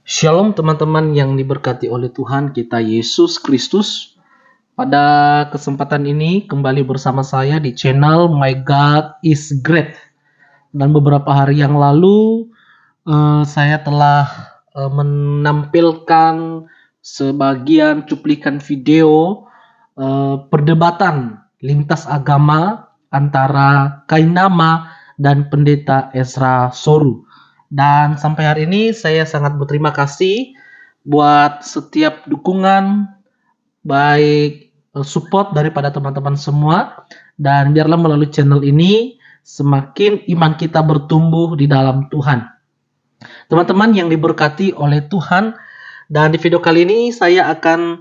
Shalom teman-teman yang diberkati oleh Tuhan kita Yesus Kristus. Pada kesempatan ini kembali bersama saya di channel My God is Great. Dan beberapa hari yang lalu saya telah menampilkan sebagian cuplikan video perdebatan lintas agama antara Kainama dan Pendeta Ezra Soru. Dan sampai hari ini saya sangat berterima kasih buat setiap dukungan, baik support daripada teman-teman semua. Dan biarlah melalui channel ini semakin iman kita bertumbuh di dalam Tuhan. Teman-teman yang diberkati oleh Tuhan, dan di video kali ini saya akan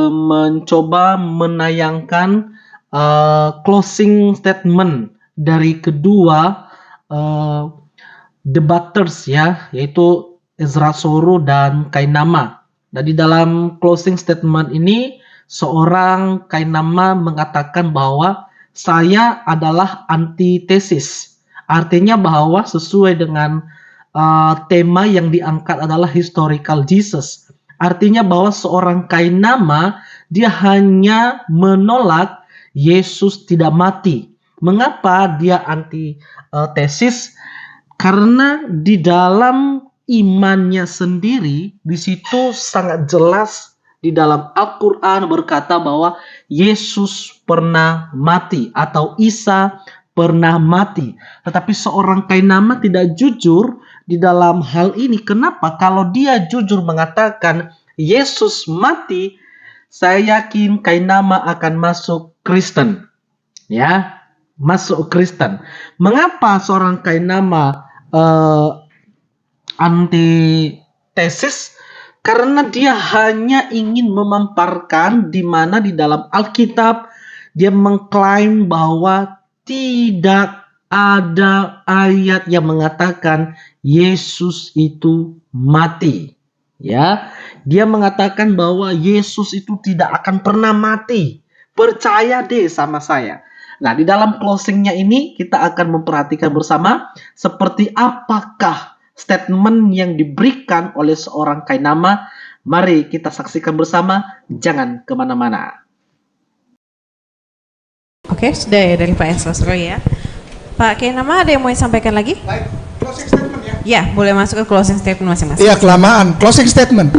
mencoba menayangkan closing statement dari kedua debaters ya, yaitu Ezra Soru dan Kainama. Dan di dalam closing statement ini seorang Kainama mengatakan bahwa saya adalah antitesis. Artinya bahwa sesuai dengan tema yang diangkat adalah historical Jesus. Artinya bahwa seorang Kainama dia hanya menolak Yesus tidak mati. Mengapa dia antitesis? Karena di dalam imannya sendiri, di situ sangat jelas di dalam Al-Quran berkata bahwa Yesus pernah mati atau Isa pernah mati. Tetapi seorang Kainama tidak jujur di dalam hal ini. Kenapa? Kalau dia jujur mengatakan Yesus mati, saya yakin Kainama akan masuk Kristen. Ya, masuk Kristen. Mengapa seorang Kainama antitesis? Karena dia hanya ingin memamparkan di mana di dalam Alkitab dia mengklaim bahwa tidak ada ayat yang mengatakan Yesus itu mati. Ya, dia mengatakan bahwa Yesus itu tidak akan pernah mati. Percaya deh sama saya. Nah, di dalam closingnya ini kita akan memperhatikan bersama seperti apakah statement yang diberikan oleh seorang Kainama. Mari kita saksikan bersama, jangan kemana-mana. Oke, sudah ya dari Pak Ezra Soru ya. Pak Kainama ada yang mau disampaikan lagi? Baik, closing statement ya. Ya, boleh masuk ke closing statement masing-masing. Iya, kelamaan. Closing statement.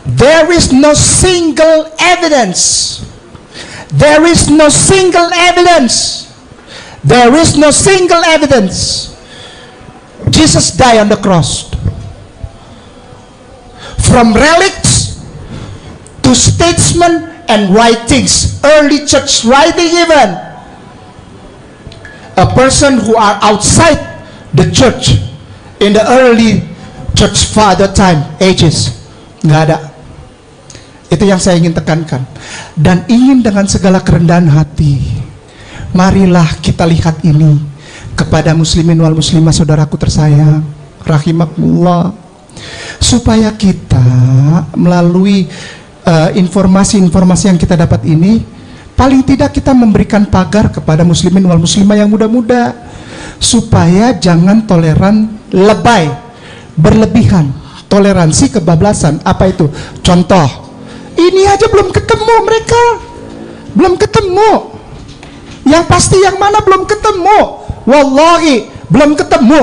There is no single evidence. There is no single evidence. There is no single evidence. Jesus died on the cross. From relics to statesmen and writings, early church writing even, a person who are outside the church in the early church father time ages, nggak ada. Itu yang saya ingin tekankan. Dan ingin dengan segala kerendahan hati, marilah kita lihat ini kepada muslimin wal muslimah saudaraku tersayang, rahimakumullah, supaya kita melalui informasi-informasi yang kita dapat ini, paling tidak kita memberikan pagar kepada muslimin wal muslimah yang muda-muda, supaya jangan toleran lebay, berlebihan, toleransi kebablasan. Apa itu? Contoh, ini aja belum ketemu mereka, belum ketemu. Yang pasti yang mana belum ketemu? Wallahi belum ketemu.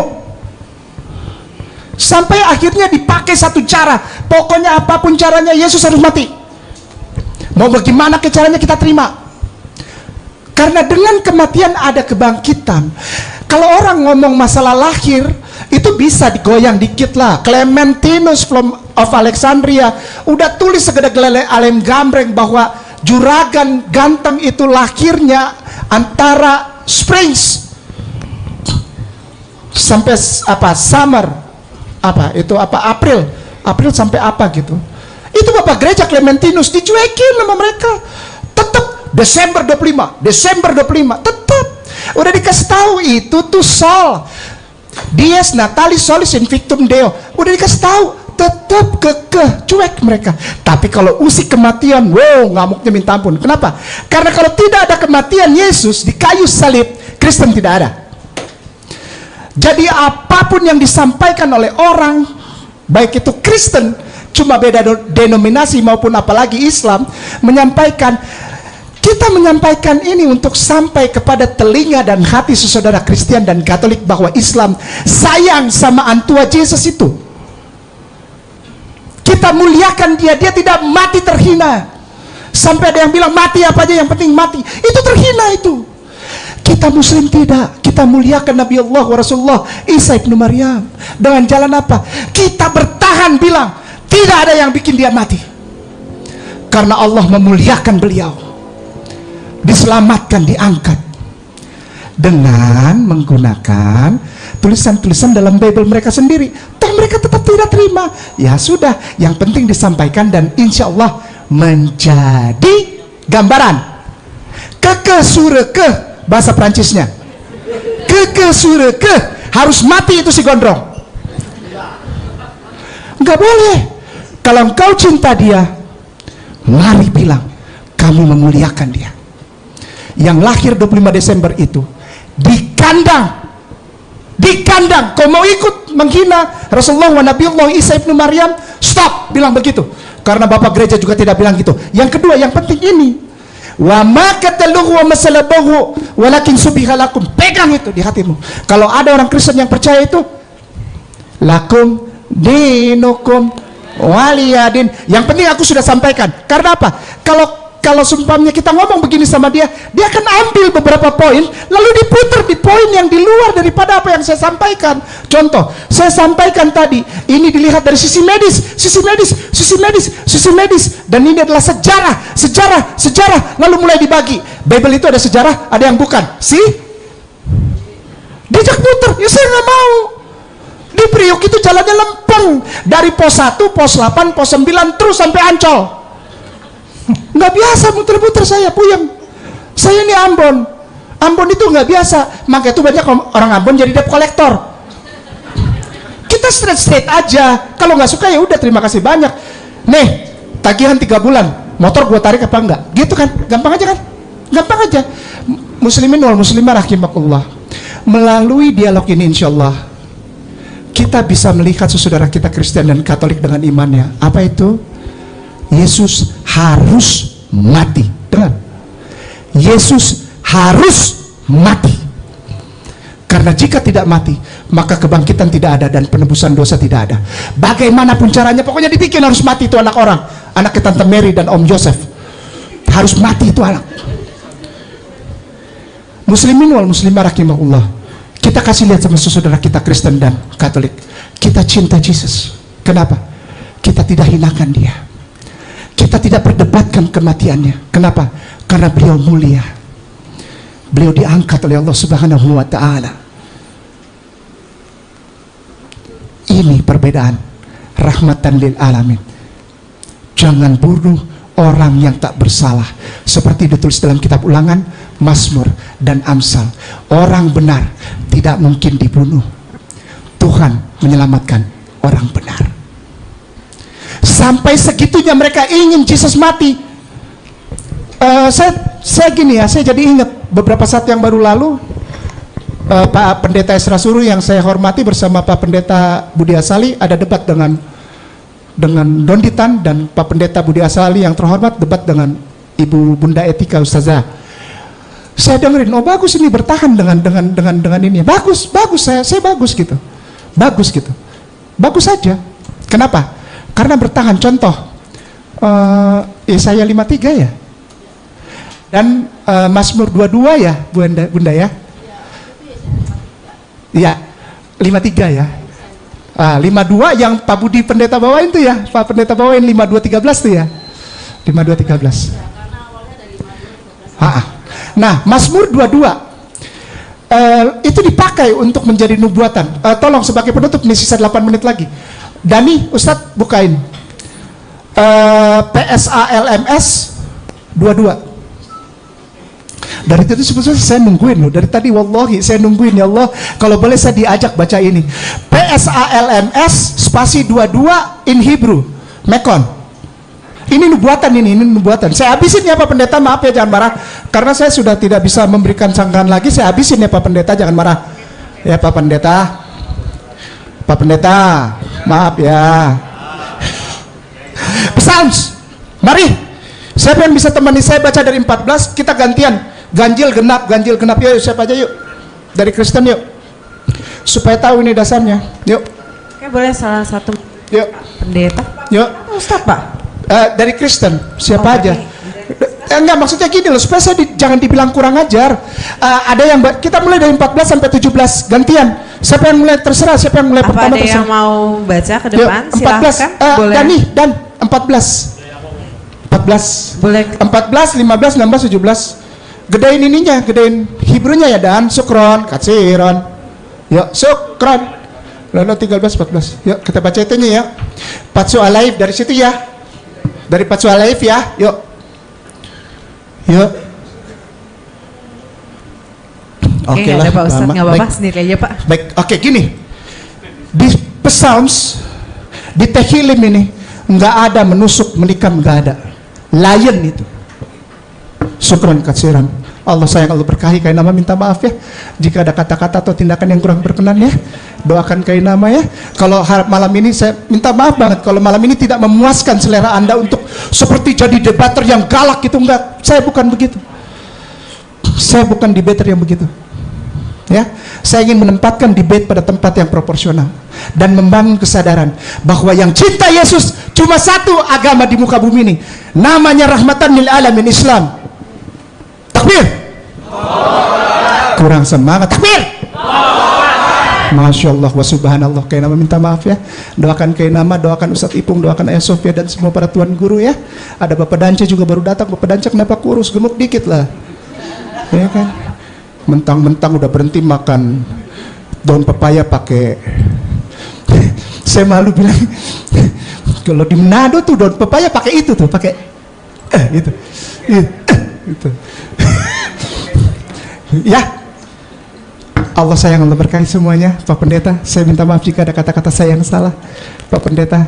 Sampai akhirnya dipakai satu cara, pokoknya apapun caranya Yesus harus mati. Mau bagaimana caranya kita terima? Karena dengan kematian ada kebangkitan. Kalau orang ngomong masalah lahir, itu bisa digoyang dikit lah. Clementinus of Alexandria udah tulis segede alem gambreng bahwa juragan ganteng itu lahirnya antara Springs sampai summer, April sampai apa gitu. Itu Bapak Gereja Clementinus dicuekin sama mereka. Tetap Desember 25 tetap udah dikasih tahu itu tuh Sol Dies Natalis Solis Invictum Deo, udah dikasih tahu, tetap kekeh, cuek mereka. Tapi kalau usik kematian, wow, ngamuknya minta ampun. Kenapa? Karena kalau tidak ada kematian Yesus di kayu salib, Kristen tidak ada. Jadi apapun yang disampaikan oleh orang baik itu Kristen, cuma beda denominasi maupun apalagi Islam, kita menyampaikan ini untuk sampai kepada telinga dan hati saudara Kristen dan Katolik bahwa Islam sayang sama Antua Yesus itu. Kita muliakan dia tidak mati terhina. Sampai ada yang bilang mati apa aja yang penting mati, itu terhina itu. Kita Muslim tidak, kita muliakan Nabi Allah wa Rasulullah Isa ibnu Maryam. Dengan jalan apa? Kita bertahan bilang tidak ada yang bikin dia mati, karena Allah memuliakan beliau, diselamatkan, diangkat dengan menggunakan tulisan-tulisan dalam Bible mereka sendiri. Toh mereka tetap tidak terima. Ya sudah, yang penting disampaikan dan insya Allah menjadi gambaran. Keke sureke bahasa Prancisnya. Keke sureke, harus mati itu si gondrong. Enggak boleh. Kalau engkau cinta dia, mari bilang kami memuliakan dia. Yang lahir 25 Desember itu di kandang. Kau mau ikut menghina Rasulullah wa Nabiullah Isa ibnu Maryam, stop, bilang begitu. Karena Bapak gereja juga tidak bilang gitu. Yang kedua, yang penting ini, wa ma qataluhu wa masalabahu walakin subiha lakum. Pegang itu di hatimu. Kalau ada orang Kristen yang percaya itu, lakum dinukum waliyadin. Yang penting aku sudah sampaikan. Karena apa? Kalau sumpahnya kita ngomong begini sama dia akan ambil beberapa poin lalu diputar di poin yang di luar daripada apa yang saya sampaikan. Contoh, saya sampaikan tadi, ini dilihat dari sisi medis, dan ini adalah sejarah, lalu mulai dibagi. Bible itu ada sejarah, ada yang bukan. Diajak muter, ya saya nggak mau. Di Priuk itu jalannya lempeng, dari pos 1, pos 8, pos 9 terus sampai Ancol. Nggak biasa muter-muter, saya puyeng. Saya ini Ambon itu nggak biasa, maka itu banyak orang Ambon jadi debt collector. Kita straight aja, kalau nggak suka ya udah, terima kasih banyak. Nih tagihan 3 bulan, motor gua tarik apa enggak, gitu kan, gampang aja. Muslimin wal muslimah rahimakumullah. Melalui dialog ini insya Allah kita bisa melihat saudara kita Kristen dan Katolik dengan imannya. Apa itu? Yesus harus mati. Dengar, Yesus harus mati. Karena jika tidak mati, maka kebangkitan tidak ada dan penebusan dosa tidak ada. Bagaimanapun caranya, pokoknya dibikin harus mati itu anak orang. Anaknya Tante Mary dan Om Joseph. Harus mati itu anak. Muslimin wal muslimah rahimahullah. Kita kasih lihat sama saudara kita Kristen dan Katolik. Kita cinta Yesus. Kenapa? Kita tidak hinakan dia. Kita tidak perdebatkan kematiannya. Kenapa? Karena beliau mulia. Beliau diangkat oleh Allah Subhanahu wa ta'ala. Ini perbedaan. Rahmatan lil alamin. Jangan bunuh orang yang tak bersalah. Seperti ditulis dalam kitab Ulangan, Mazmur, dan Amsal. Orang benar tidak mungkin dibunuh. Tuhan menyelamatkan orang benar. Sampai segitunya mereka ingin Yesus mati. Saya gini ya, saya jadi ingat beberapa saat yang baru lalu, Pak Pendeta Esra Suru yang saya hormati bersama Pak Pendeta Budi Asali ada debat dengan Donditan, dan Pak Pendeta Budi Asali yang terhormat debat dengan Ibu Bunda Etika Ustazah. Saya dengerin, oh bagus ini bertahan dengan ini. Bagus, saya bagus gitu. Bagus saja. Kenapa? Karena bertahan. Contoh Yesaya 53 ya, dan Mazmur 22 ya Bunda ya. Iya 53 ya. 52 yang Pak Budi Pendeta bawain tuh ya, Pak Pendeta bawain 5213 tuh ya. 5213. Nah, Mazmur 22 itu dipakai untuk menjadi nubuatan. Tolong sebagai penutup nih, sisa 8 menit lagi. Dani, Ustadz bukain PSALMS 22. Dari tadi sebetulnya saya nungguin loh, dari tadi wallahi saya nungguin, ya Allah kalau boleh saya diajak baca ini. PSALMS spasi 22 in Hebrew Mekon. Ini nubuatan, ini nubuatan. Saya habisin ya Pak Pendeta, maaf ya jangan marah, karena saya sudah tidak bisa memberikan sangkaan lagi. Saya habisin ya Pak Pendeta, jangan marah ya Pak Pendeta. Maaf ya. Psalms. Mari. Siapa yang bisa temani saya baca dari 14? Kita gantian. Ganjil genap. Yuk, siapa aja yuk. Dari Kristen yuk. Supaya tahu ini dasarnya. Yuk. Oke, boleh salah satu Yuk. pendeta? Yuk. Ustaz, Pak. Dari Kristen. Siapa aja. Enggak, maksudnya gini loh, supaya saya jangan dibilang kurang ajar. Ada yang kita mulai dari 14 sampai 17 gantian. Siapa yang mulai, terserah siapa yang mulai Apa pertama ada yang terserah. mau baca ke depan? Yuk, 14. Silahkan. Boleh. Dan 14. 14. Boleh. 14, 15, 16, 17. Gedein ininya, gedein Hebrunya ya, dan sukron, katsiron. Yuk, sukron. Lalu 13, 14. Yuk, kita baca itunya ya. Patsu alaif dari situ ya. Dari Patsu alaif ya. Yuk. Yuk. Oke, lah, ada Pak Ustadz, lama. nggak apa-apa, Baik. sendiri aja Pak. Baik, oke gini. Di Psalms, di Tehillim ini nggak ada menusuk, menikam, nggak ada. Lion itu. Syukran katsiran. Allah sayang, Allah berkahi Kai Nama, minta maaf ya jika ada kata-kata atau tindakan yang kurang berkenan ya. Doakan Kai Nama ya. Kalau malam ini saya minta maaf banget kalau malam ini tidak memuaskan selera Anda untuk seperti jadi debater yang galak gitu, enggak. Saya bukan begitu. Saya bukan debater yang begitu. Ya, saya ingin menempatkan debate pada tempat yang proporsional dan membangun kesadaran bahwa yang cinta Yesus cuma satu agama di muka bumi ini, namanya rahmatan lil alamin, Islam. Takbir. Kurang semangat. Takbir. Masya Allah wa subhanallah. Kai Nama minta maaf ya. Doakan Kai Nama, doakan Ustadz Ipung, doakan Ayah Sofia dan semua para tuan guru ya. Ada Bapak Dance juga baru datang. Bapak Dance kenapa kurus, gemuk dikit lah, ya kan? Mentang-mentang udah berhenti makan daun pepaya pakai saya malu bilang kalau di Manado tuh daun pepaya pakai itu tuh, pakai itu ya. Allah sayang, Allah berkahi semuanya. Pak Pendeta, saya minta maaf jika ada kata-kata saya yang salah. Pak Pendeta,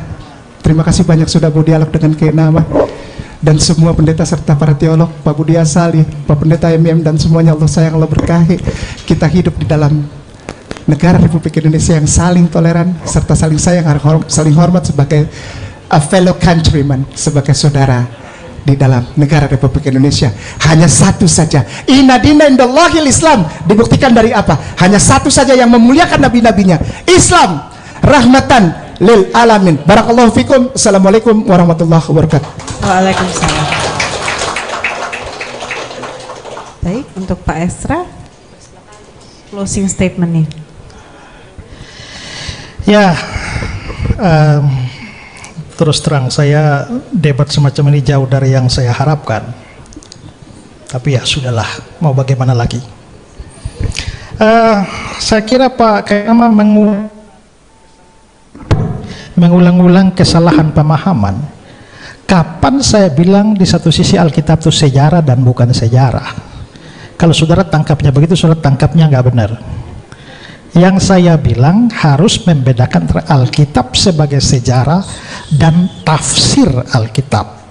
terima kasih banyak sudah berdialog dengan Kai Nama dan semua pendeta serta para teolog, Pak Budi Asali, Pak Pendeta MM dan semuanya. Allah sayang, Allah berkahi. Kita hidup di dalam negara Republik Indonesia yang saling toleran serta saling sayang, saling hormat sebagai a fellow countryman, sebagai saudara di dalam negara Republik Indonesia. Hanya satu saja, inna dina indallahil Islam. Dibuktikan dari apa? Hanya satu saja yang memuliakan nabi-nabinya, Islam, rahmatan lil alamin. Barakallahu fikum. Assalamualaikum warahmatullahi wabarakatuh. Waalaikumsalam. Baik, untuk Pak Esra, closing statement nih. Ya, terus terang saya debat semacam ini jauh dari yang saya harapkan. Tapi ya sudahlah, mau bagaimana lagi. Saya kira Pak Kai Nama mengulang-ulang kesalahan pemahaman. Kapan saya bilang di satu sisi Alkitab itu sejarah dan bukan sejarah? Kalau saudara tangkapnya begitu, saudara tangkapnya nggak benar. Yang saya bilang harus membedakan antara Alkitab sebagai sejarah dan tafsir Alkitab.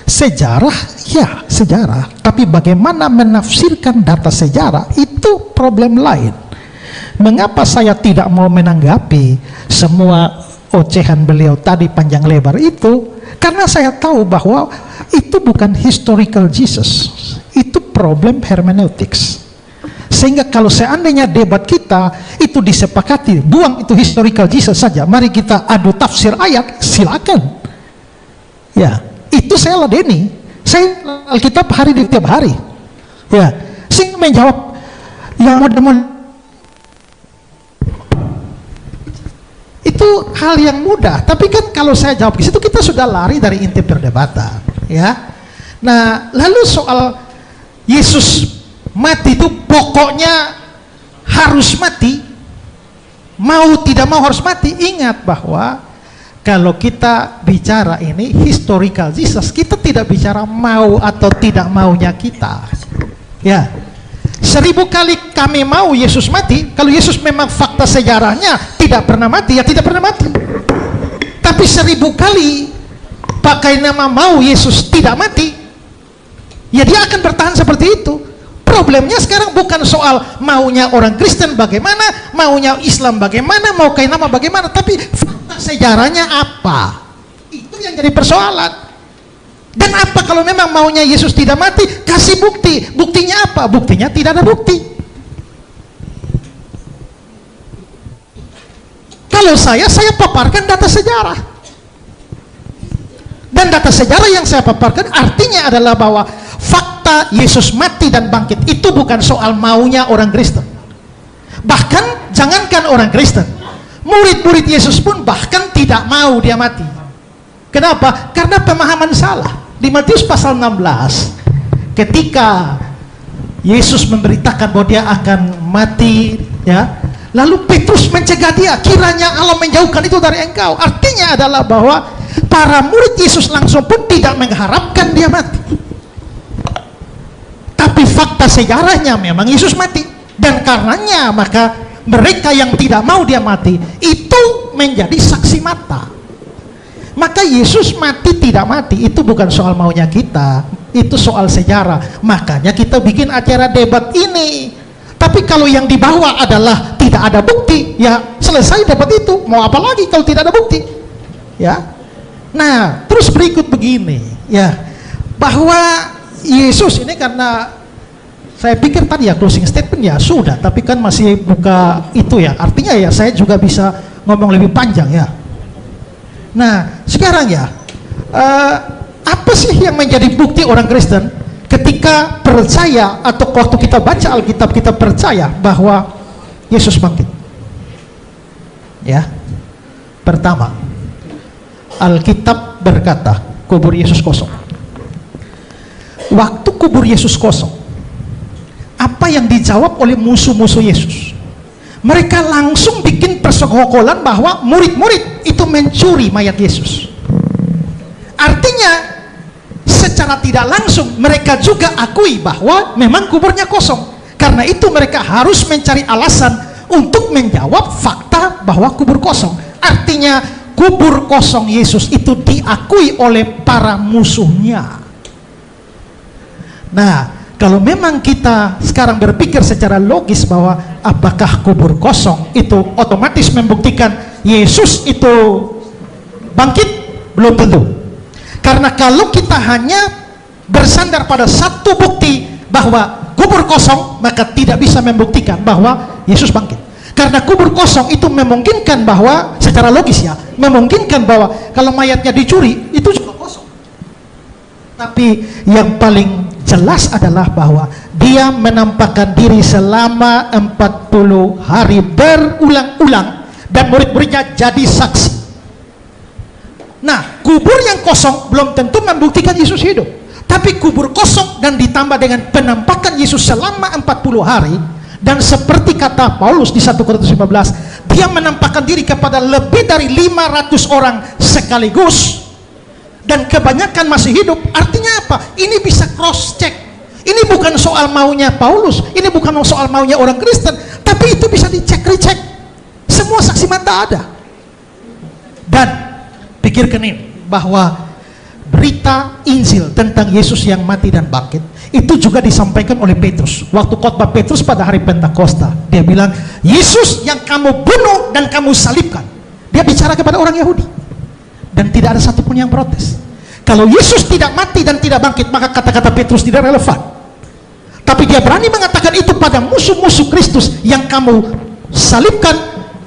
Sejarah, ya sejarah. Tapi bagaimana menafsirkan data sejarah, itu problem lain. Mengapa saya tidak mau menanggapi semua ocehan beliau tadi panjang lebar itu? Karena saya tahu bahwa itu bukan historical Jesus. Itu problem hermeneutics. Sehingga kalau seandainya debat kita itu disepakati, buang itu historical Jesus saja, mari kita adu tafsir ayat, silakan. Ya, itu saya ladeni. Saya Alkitab hari di tiap hari. Ya, saya menjawab yang modern itu hal yang mudah. Tapi kan kalau saya jawab di situ kita sudah lari dari inti perdebatan. Ya, nah lalu soal Yesus mati itu pokoknya harus mati, mau tidak mau harus mati. Ingat bahwa kalau kita bicara ini historical Jesus, kita tidak bicara mau atau tidak maunya kita. Ya, 1000 kali kami mau Yesus mati, kalau Yesus memang fakta sejarahnya tidak pernah mati, ya tidak pernah mati. Tapi 1000 kali pakai nama mau Yesus tidak mati, ya dia akan bertahan seperti itu. problemnya sekarang bukan soal maunya orang Kristen bagaimana, maunya Islam bagaimana, mau Kainama bagaimana, tapi fakta sejarahnya apa? Itu yang jadi persoalan. Dan apa kalau memang maunya Yesus tidak mati? Kasih bukti. Buktinya apa? Buktinya tidak ada bukti. Kalau saya paparkan data sejarah. Dan data sejarah yang saya paparkan artinya adalah bahwa fakta Yesus mati dan bangkit itu bukan soal maunya orang Kristen. Bahkan jangankan orang Kristen, murid-murid Yesus pun bahkan tidak mau dia mati. Kenapa? Karena pemahaman salah. Di Matius pasal 16, ketika Yesus memberitakan bahwa dia akan mati, ya, lalu Petrus mencegah dia, kiranya Allah menjauhkan itu dari engkau. Artinya adalah bahwa para murid Yesus langsung pun tidak mengharapkan dia mati. Tapi fakta sejarahnya memang Yesus mati. Dan karenanya maka mereka yang tidak mau dia mati itu menjadi saksi mata. Maka Yesus mati tidak mati itu bukan soal maunya kita, itu soal sejarah. Makanya kita bikin acara debat ini. Tapi kalau yang dibawa adalah tidak ada bukti, ya selesai debat itu. Mau apa lagi kalau tidak ada bukti? Ya. Nah, terus berikut begini, ya, bahwa Yesus ini, karena saya pikir tadi ya closing statement ya sudah, tapi kan masih buka itu ya, artinya ya saya juga bisa ngomong lebih panjang ya. Nah, sekarang ya, apa sih yang menjadi bukti orang Kristen ketika percaya atau waktu kita baca Alkitab kita percaya bahwa Yesus bangkit? Ya, pertama, Alkitab berkata kubur Yesus kosong. Waktu kubur Yesus kosong, apa yang dijawab oleh musuh-musuh Yesus? Mereka langsung bikin persekongkolan bahwa murid-murid itu mencuri mayat Yesus. Artinya secara tidak langsung mereka juga akui bahwa memang kuburnya kosong. Karena itu mereka harus mencari alasan untuk menjawab fakta bahwa kubur kosong. Artinya kubur kosong Yesus itu diakui oleh para musuhnya. Nah, kalau memang kita sekarang berpikir secara logis bahwa apakah kubur kosong itu otomatis membuktikan Yesus itu bangkit? Belum tentu. Karena kalau kita hanya bersandar pada satu bukti bahwa kubur kosong, maka tidak bisa membuktikan bahwa Yesus bangkit. Karena kubur kosong itu memungkinkan bahwa secara logis ya, memungkinkan bahwa kalau mayatnya dicuri itu juga kosong. Tapi yang paling jelas adalah bahwa dia menampakkan diri selama 40 hari berulang-ulang dan murid-muridnya jadi saksi. Nah, kubur yang kosong belum tentu membuktikan Yesus hidup. Tapi kubur kosong dan ditambah dengan penampakan Yesus selama 40 hari, dan seperti kata Paulus di 1 Korintus 15, dia menampakkan diri kepada lebih dari 500 orang sekaligus dan kebanyakan masih hidup. Artinya apa? Ini bisa cross check. Ini bukan soal maunya Paulus, ini bukan soal maunya orang Kristen, tapi itu bisa dicek recheck. Semua saksi mata ada. Dan pikirkan ini, bahwa berita Injil tentang Yesus yang mati dan bangkit itu juga disampaikan oleh Petrus. Waktu khotbah Petrus pada hari Pentakosta, dia bilang, Yesus yang kamu bunuh dan kamu salibkan. Dia bicara kepada orang Yahudi. Dan tidak ada satupun yang protes. Kalau Yesus tidak mati dan tidak bangkit, maka kata-kata Petrus tidak relevan. Tapi dia berani mengatakan itu pada musuh-musuh Kristus yang kamu salibkan,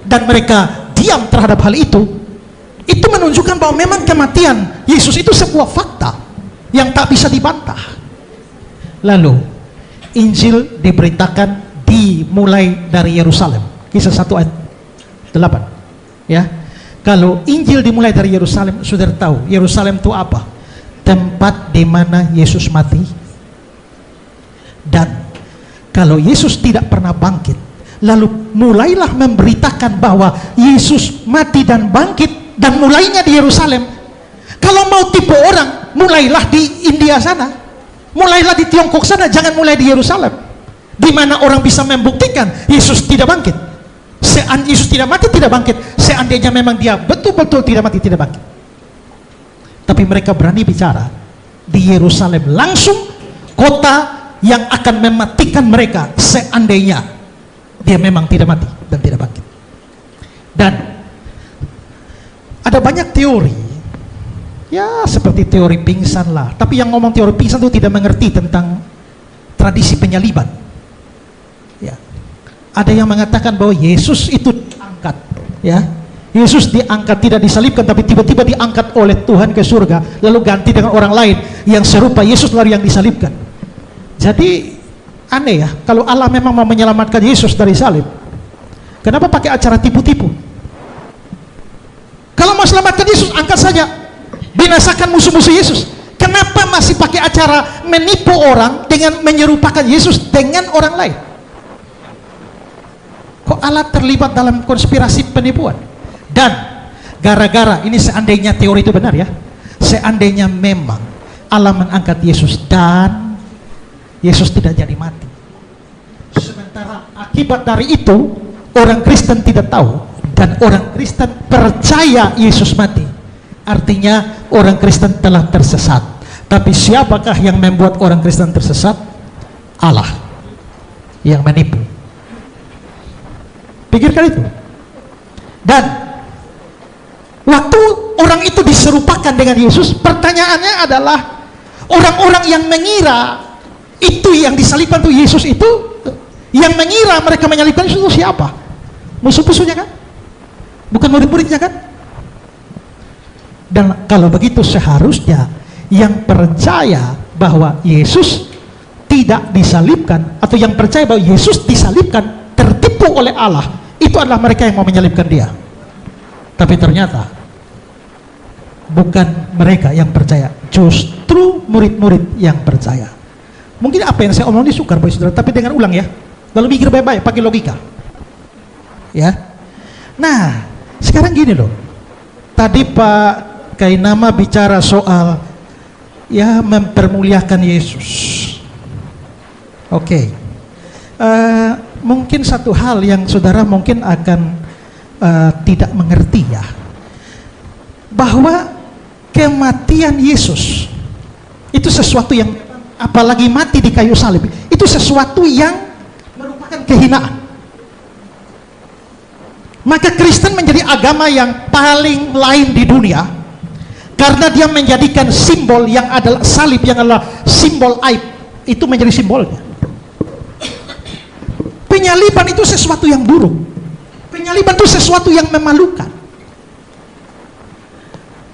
dan mereka diam terhadap hal itu. Itu menunjukkan bahwa memang kematian Yesus itu sebuah fakta yang tak bisa dibantah. Lalu Injil diberitakan dimulai dari Yerusalem. Kisah 1 ayat 8. Ya. Kalau Injil dimulai dari Yerusalem, saudara tahu Yerusalem itu apa? Tempat di mana Yesus mati. Dan kalau Yesus tidak pernah bangkit, lalu mulailah memberitakan bahwa Yesus mati dan bangkit, dan mulainya di Yerusalem. Kalau mau tipu orang, mulailah di India sana, mulailah di Tiongkok sana, jangan mulai di Yerusalem, di mana orang bisa membuktikan Yesus tidak bangkit. Yesus tidak mati, tidak bangkit. Seandainya memang dia betul-betul tidak mati, tidak bangkit. Tapi mereka berani bicara di Yerusalem langsung, kota yang akan mematikan mereka seandainya dia memang tidak mati dan tidak bangkit. Dan ada banyak teori, ya seperti teori pingsan lah. Tapi yang ngomong teori pingsan itu tidak mengerti tentang tradisi penyaliban. Ya, ada yang mengatakan bahwa Yesus itu diangkat, ya. Yesus diangkat, tidak disalibkan, tapi tiba-tiba diangkat oleh Tuhan ke surga, lalu ganti dengan orang lain yang serupa Yesus lalu yang disalibkan. Jadi aneh ya, kalau Allah memang mau menyelamatkan Yesus dari salib, kenapa pakai acara tipu-tipu? Kalau mau selamatkan Yesus, angkat saja, binasakan musuh-musuh Yesus. Kenapa masih pakai acara menipu orang dengan menyerupakan Yesus dengan orang lain? Kok Allah terlibat dalam konspirasi penipuan? Dan gara-gara ini, seandainya teori itu benar ya, seandainya memang Allah mengangkat Yesus dan Yesus tidak jadi mati, sementara akibat dari itu orang Kristen tidak tahu dan orang Kristen percaya Yesus mati, artinya orang Kristen telah tersesat. Tapi siapakah yang membuat orang Kristen tersesat? Allah yang menipu. Pikirkan itu. Dan waktu orang itu diserupakan dengan Yesus, pertanyaannya adalah orang-orang yang mengira itu yang disalibkan itu Yesus itu, yang mengira mereka menyalibkan Yesus itu siapa? Musuh-musuhnya kan? Bukan murid-muridnya kan? Dan kalau begitu seharusnya yang percaya bahwa Yesus tidak disalibkan, atau yang percaya bahwa Yesus disalibkan, tertipu oleh Allah, itu adalah mereka yang mau menyalibkan dia. Tapi ternyata bukan mereka yang percaya, justru murid-murid yang percaya. Mungkin apa yang saya omong ini sukar Bapak Saudara, tapi dengar ulang ya, lalu mikir baik-baik, pakai logika ya. Nah sekarang gini loh, tadi Pak Kainama bicara soal ya mempermuliakan Yesus. Oke. Mungkin satu hal yang saudara mungkin akan tidak mengerti ya, bahwa kematian Yesus itu sesuatu yang, apalagi mati di kayu salib, itu sesuatu yang merupakan kehinaan. Maka Kristen menjadi agama yang paling lain di dunia karena dia menjadikan simbol yang adalah salib, yang adalah simbol aib, itu menjadi simbolnya. Penyaliban itu sesuatu yang buruk. Penyaliban itu sesuatu yang memalukan.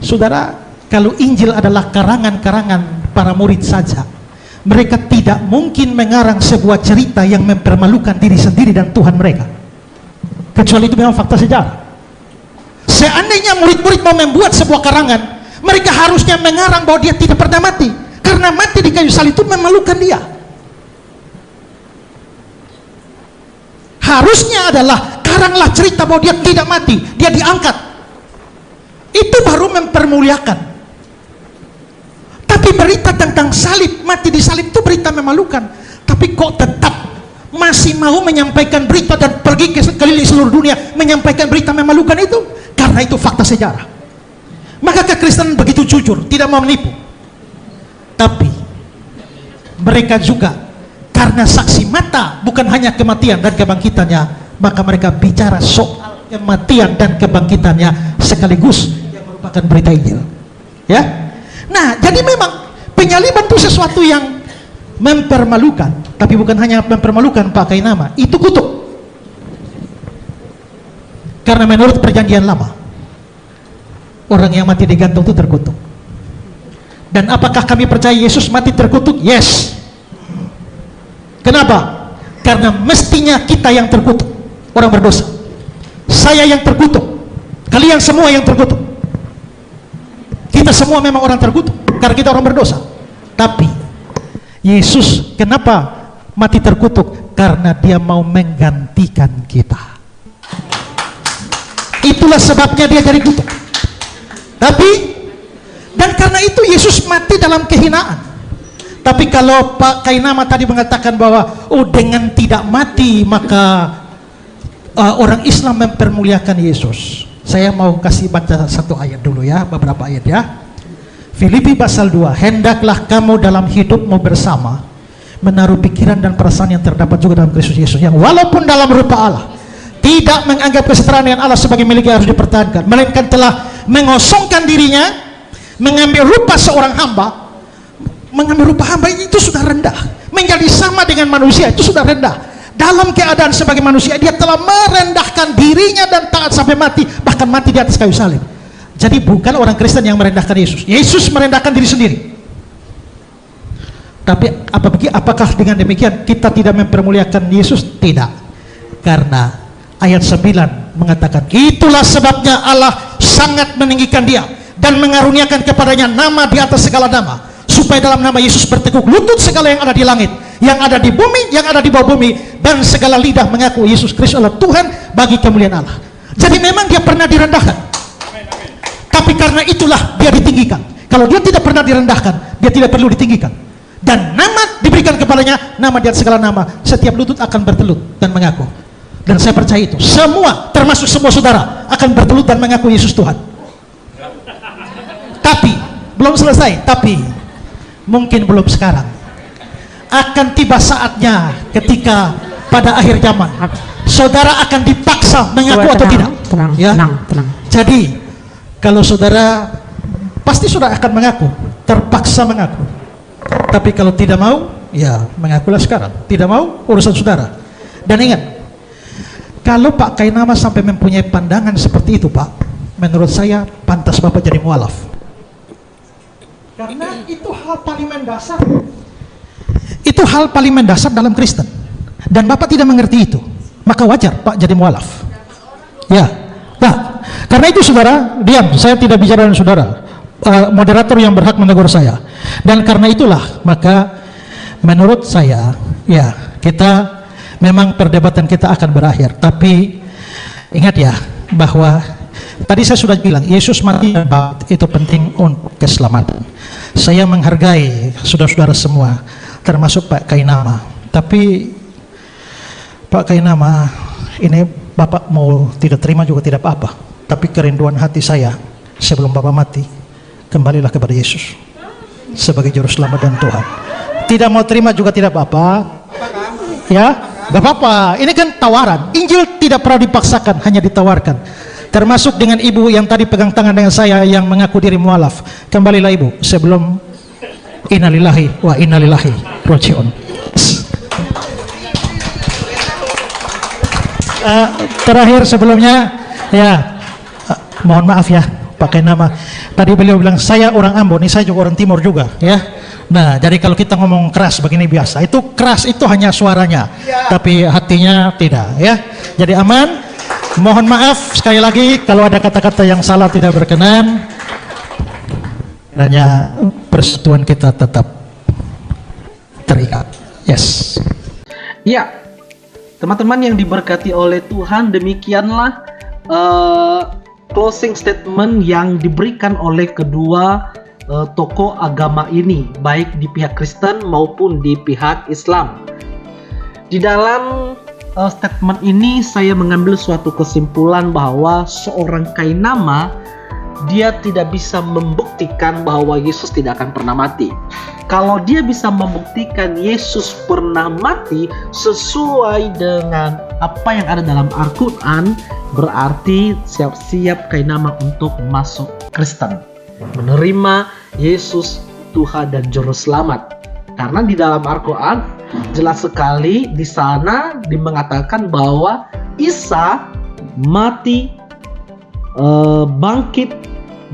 Saudara, kalau Injil adalah karangan-karangan para murid saja, mereka tidak mungkin mengarang sebuah cerita yang mempermalukan diri sendiri dan Tuhan mereka, kecuali itu memang fakta sejarah. Seandainya murid-murid mau membuat sebuah karangan, mereka harusnya mengarang bahwa dia tidak pernah mati, karena mati di kayu salib itu memalukan dia. Harusnya adalah karanglah cerita bahwa dia tidak mati, dia diangkat. Itu baru mempermuliakan. Tapi berita tentang salib, mati di salib itu berita memalukan. Tapi kok tetap masih mau menyampaikan berita dan pergi ke keliling seluruh dunia menyampaikan berita memalukan itu? Karena itu fakta sejarah. Maka kekristenan begitu jujur, tidak mau menipu. Tapi mereka juga karena saksi mata, bukan hanya kematian dan kebangkitannya, maka mereka bicara soal kematian dan kebangkitannya sekaligus yang merupakan berita Injil. Ya. Nah, jadi memang penyaliban itu sesuatu yang mempermalukan, tapi bukan hanya mempermalukan Pak Kainama, itu kutuk. Karena menurut perjanjian lama, orang yang mati digantung itu terkutuk. Dan apakah kami percaya Yesus mati terkutuk? Yes. Kenapa? Karena mestinya kita yang terkutuk, orang berdosa. Saya yang terkutuk, kalian semua yang terkutuk. Kita semua memang orang terkutuk karena kita orang berdosa. Tapi Yesus kenapa mati terkutuk? Karena dia mau menggantikan kita. Itulah sebabnya dia jadi kutuk. Tapi dan karena itu Yesus mati dalam kehinaan. Tapi kalau Pak Kainama tadi mengatakan bahwa dengan tidak mati maka orang Islam mempermuliakan Yesus, saya mau kasih baca satu ayat dulu ya, beberapa ayat ya. Filipi pasal 2, hendaklah kamu dalam hidupmu bersama menaruh pikiran dan perasaan yang terdapat juga dalam Kristus Yesus, yang walaupun dalam rupa Allah tidak menganggap kesetaraan dengan Allah sebagai milik yang harus dipertahankan, melainkan telah mengosongkan dirinya, mengambil rupa seorang hamba. Mengambil rupa hamba itu sudah rendah, menjadi sama dengan manusia itu sudah rendah. Dalam keadaan sebagai manusia, dia telah merendahkan dirinya dan taat sampai mati, bahkan mati di atas kayu salib. Jadi bukan orang Kristen yang merendahkan Yesus, Yesus merendahkan diri sendiri. Tapi apakah dengan demikian kita tidak mempermuliakan Yesus? Tidak. Karena ayat 9 mengatakan, itulah sebabnya Allah sangat meninggikan dia dan mengaruniakan kepadanya nama di atas segala nama, supaya dalam nama Yesus bertekuk lutut segala yang ada di langit, yang ada di bumi, yang ada di bawah bumi, dan segala lidah mengaku Yesus Kristus adalah Tuhan bagi kemuliaan Allah. Jadi memang dia pernah direndahkan, tapi karena itulah dia ditinggikan. Kalau dia tidak pernah direndahkan, dia tidak perlu ditinggikan. Dan nama diberikan kepadanya, nama di atas segala nama, setiap lutut akan bertelut dan mengaku. Dan saya percaya itu, semua, termasuk semua saudara, akan bertelut dan mengaku Yesus Tuhan. Tapi belum selesai, tapi mungkin belum sekarang. Akan tiba saatnya ketika pada akhir zaman saudara akan dipaksa mengaku atau tidak. Tenang. Jadi kalau saudara pasti saudara akan mengaku, terpaksa mengaku. Tapi kalau tidak mau, ya mengakulah sekarang. Tidak mau, urusan saudara. Dan ingat, kalau Pak Kainama sampai mempunyai pandangan seperti itu, Pak, menurut saya pantas Bapak jadi mualaf. Karena itu hal paling mendasar. Itu hal paling mendasar dalam Kristen. Dan Bapak tidak mengerti itu, maka wajar Pak jadi mualaf. Ya. Nah, karena itu saudara, diam, saya tidak bicara dengan saudara. Moderator yang berhak menegur saya. Dan karena itulah, maka menurut saya, ya, kita memang perdebatan kita akan berakhir. Tapi ingat ya, bahwa tadi saya sudah bilang, Yesus mati itu penting untuk keselamatan. Saya menghargai saudara-saudara semua, termasuk Pak Kainama. Tapi Pak Kainama, ini Bapak mau tidak terima juga tidak apa-apa. Tapi kerinduan hati saya sebelum Bapak mati, kembalilah kepada Yesus sebagai juru selamat dan Tuhan. Tidak mau terima juga tidak apa-apa. Ya, gak apa-apa. Ini kan tawaran. Injil tidak pernah dipaksakan, hanya ditawarkan. Termasuk dengan ibu yang tadi pegang tangan dengan saya yang mengaku diri mualaf. Kembalilah ibu sebelum innalillahi wa innalillahi rajiun. Terakhir sebelumnya, ya, mohon maaf ya Pak Kainama. Tadi beliau bilang saya orang Ambon, ini saya juga orang Timur juga, ya. Nah, jadi kalau kita ngomong keras begini biasa, itu keras itu hanya suaranya, tapi hatinya tidak, ya. Jadi aman. Mohon maaf sekali lagi kalau ada kata-kata yang salah tidak berkenan. Hanya persatuan kita tetap terikat. Yes. Ya, teman-teman yang diberkati oleh Tuhan, demikianlah closing statement yang diberikan oleh kedua tokoh agama ini, baik di pihak Kristen maupun di pihak Islam. Di dalam statement ini saya mengambil suatu kesimpulan bahwa seorang Kainama, dia tidak bisa membuktikan bahwa Yesus tidak akan pernah mati. Kalau dia bisa membuktikan Yesus pernah mati sesuai dengan apa yang ada dalam Al-Quran, berarti siap-siap Kainama untuk masuk Kristen, menerima Yesus Tuhan dan Juru Selamat. Karena di dalam Al-Quran jelas sekali di sana mengatakan bahwa Isa mati, bangkit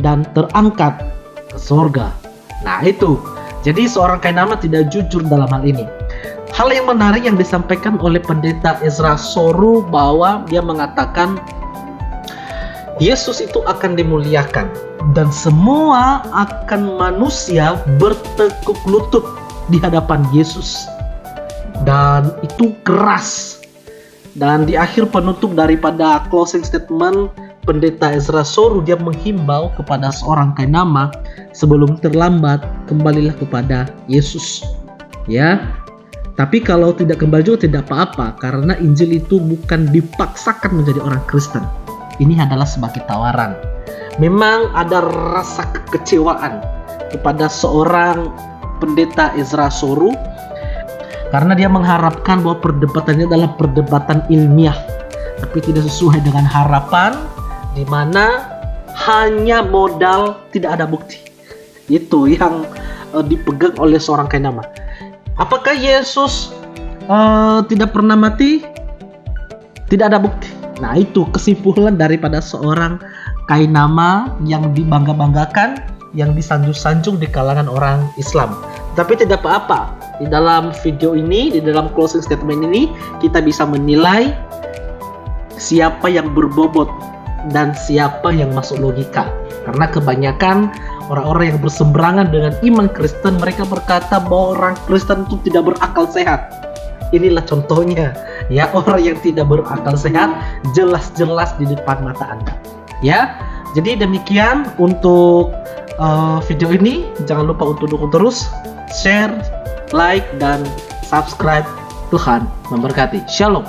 dan terangkat ke surga. Nah itu, jadi seorang Kainama tidak jujur dalam hal ini. Hal yang menarik yang disampaikan oleh pendeta Ezra Soru bahwa dia mengatakan Yesus itu akan dimuliakan dan semua akan manusia bertekuk lutut di hadapan Yesus. Dan itu keras. Dan di akhir penutup daripada closing statement pendeta Ezra Soru, dia menghimbau kepada seorang Kainama, sebelum terlambat kembalilah kepada Yesus. Ya. Tapi kalau tidak kembali juga tidak apa-apa, karena Injil itu bukan dipaksakan menjadi orang Kristen. Ini adalah sebagai tawaran. Memang ada rasa kekecewaan kepada seorang pendeta Ezra Soru. Karena dia mengharapkan bahwa perdebatannya adalah perdebatan ilmiah, tapi tidak sesuai dengan harapan, di mana hanya modal, tidak ada bukti. Itu yang dipegang oleh seorang kainama. Apakah Yesus tidak pernah mati? Tidak ada bukti. Nah, itu kesimpulan daripada seorang kainama yang dibangga-banggakan, yang disanjung-sanjung di kalangan orang Islam. Tapi tidak apa-apa. Di dalam video ini, di dalam closing statement ini, kita bisa menilai siapa yang berbobot dan siapa yang masuk logika. Karena kebanyakan orang-orang yang berseberangan dengan iman Kristen, mereka berkata bahwa orang Kristen itu tidak berakal sehat. Inilah contohnya, ya, orang yang tidak berakal sehat jelas-jelas di depan mata Anda. Ya, jadi demikian untuk video ini. Jangan lupa untuk dukung terus, share, like, dan subscribe. Tuhan memberkati. Shalom.